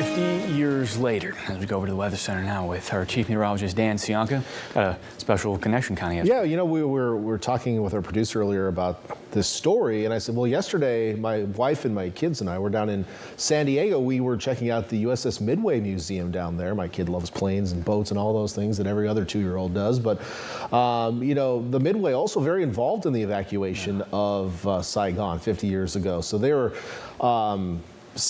50 years later, as we go over to the Weather Center now with our Chief Meteorologist, Dan Cianca. Got a special connection kind of yesterday. Yeah, you know, we were talking with our producer earlier about this story, and I said, well, yesterday, my wife and my kids and I were down in San Diego. We were checking out the USS Midway Museum down there. My kid loves planes and boats and all those things that every other 2-year-old does. But, you know, the Midway also very involved in the evacuation of Saigon 50 years ago. So they were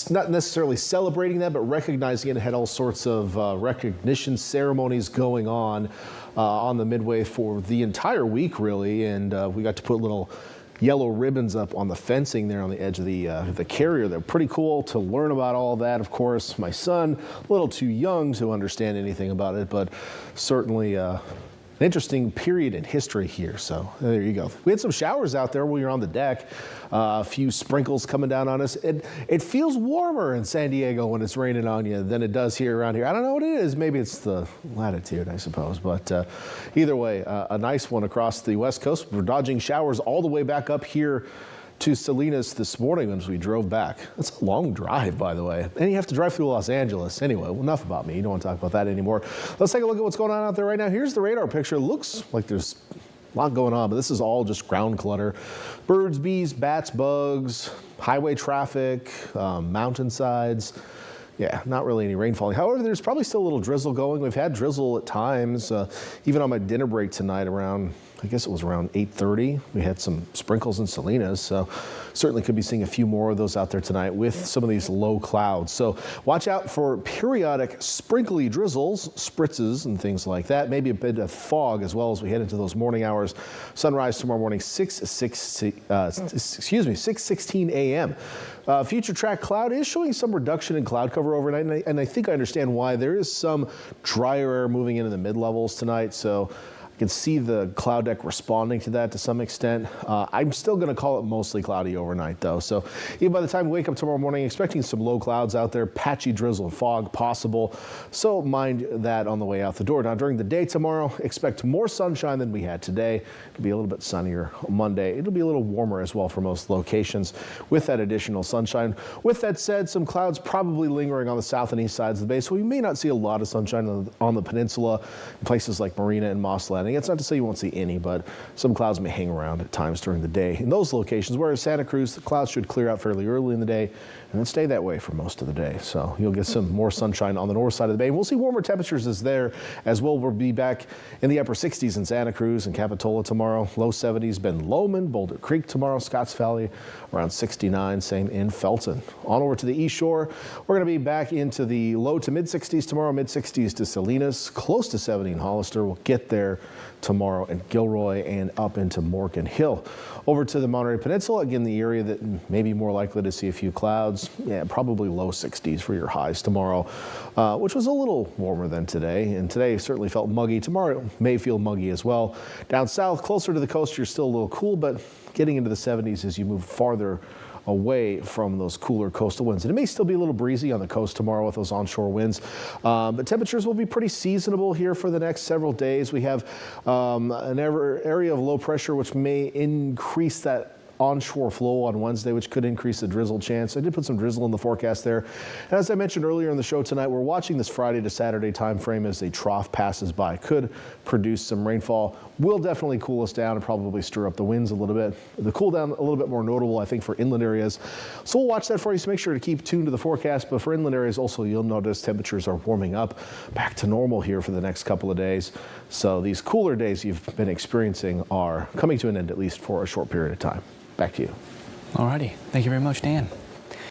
not necessarily celebrating that, but recognizing it. Had all sorts of recognition ceremonies going on the Midway for the entire week, really. And we got to put little yellow ribbons up on the fencing there on the edge of the carrier. They're pretty cool to learn about all of that. Of course, my son, a little too young to understand anything about it, but certainly an interesting period in history here. So there you go. We had some showers out there when we were on the deck. A few sprinkles coming down on us. It feels warmer in San Diego when it's raining on you than it does here around here. I don't know what it is. Maybe it's the latitude, I suppose. But either way, a nice one across the West Coast. We're dodging showers all the way back up here to Salinas this morning as we drove back. That's a long drive, by the way. And you have to drive through Los Angeles. Anyway, enough about me. You don't want to talk about that anymore. Let's take a look at what's going on out there right now. Here's the radar picture. It looks like there's a lot going on, but this is all just ground clutter. Birds, bees, bats, bugs, highway traffic, mountainsides. Yeah, not really any rain falling. However, there's probably still a little drizzle going. We've had drizzle at times, even on my dinner break tonight around, I guess it was around 8:30. We had some sprinkles in Salinas, so certainly could be seeing a few more of those out there tonight with some of these low clouds. So watch out for periodic sprinkly drizzles, spritzes, and things like that. Maybe a bit of fog as well as we head into those morning hours. Sunrise tomorrow morning, 6:16 a.m. Future track cloud is showing some reduction in cloud cover overnight, and I think I understand why. There is some drier air moving into the mid-levels tonight, so I can see the cloud deck responding to that to some extent. I'm still going to call it mostly cloudy overnight, though. So even by the time we wake up tomorrow morning, expecting some low clouds out there, patchy drizzle and fog possible. So mind that on the way out the door. Now, during the day tomorrow, expect more sunshine than we had today. It'll be a little bit sunnier Monday. It'll be a little warmer as well for most locations with that additional sunshine. With that said, some clouds probably lingering on the south and east sides of the bay, so we may not see a lot of sunshine on the peninsula, places like Marina and Moss Landing. It's not to say you won't see any, but some clouds may hang around at times during the day in those locations. Whereas Santa Cruz, the clouds should clear out fairly early in the day and then stay that way for most of the day. So you'll get some more sunshine on the north side of the bay. We'll see warmer temperatures as well. We'll be back in the upper 60s in Santa Cruz and Capitola tomorrow. Low 70s, Ben Lomond, Boulder Creek tomorrow. Scotts Valley around 69, same in Felton. On over to the east shore, we're going to be back into the low to mid 60s tomorrow, mid 60s to Salinas, close to 70 in Hollister. We'll get there tomorrow in Gilroy and up into Morgan Hill. Over to the Monterey Peninsula, again, the area that may be more likely to see a few clouds. Yeah, probably low 60s for your highs tomorrow, which was a little warmer than today. And today certainly felt muggy. Tomorrow may feel muggy as well. Down south, closer to the coast, you're still a little cool, but getting into the 70s as you move farther away from those cooler coastal winds. And it may still be a little breezy on the coast tomorrow with those onshore winds, but temperatures will be pretty seasonable here for the next several days. We have an area of low pressure which may increase that onshore flow on Wednesday, which could increase the drizzle chance. I did put some drizzle in the forecast there. And as I mentioned earlier in the show tonight, we're watching this Friday to Saturday time frame as a trough passes by. Could produce some rainfall. Will definitely cool us down and probably stir up the winds a little bit. The cool down a little bit more notable, I think, for inland areas. So we'll watch that for you, so make sure to keep tuned to the forecast. But for inland areas also, you'll notice temperatures are warming up back to normal here for the next couple of days. So these cooler days you've been experiencing are coming to an end, at least for a short period of time. Back to you. All righty. Thank you very much, Dan.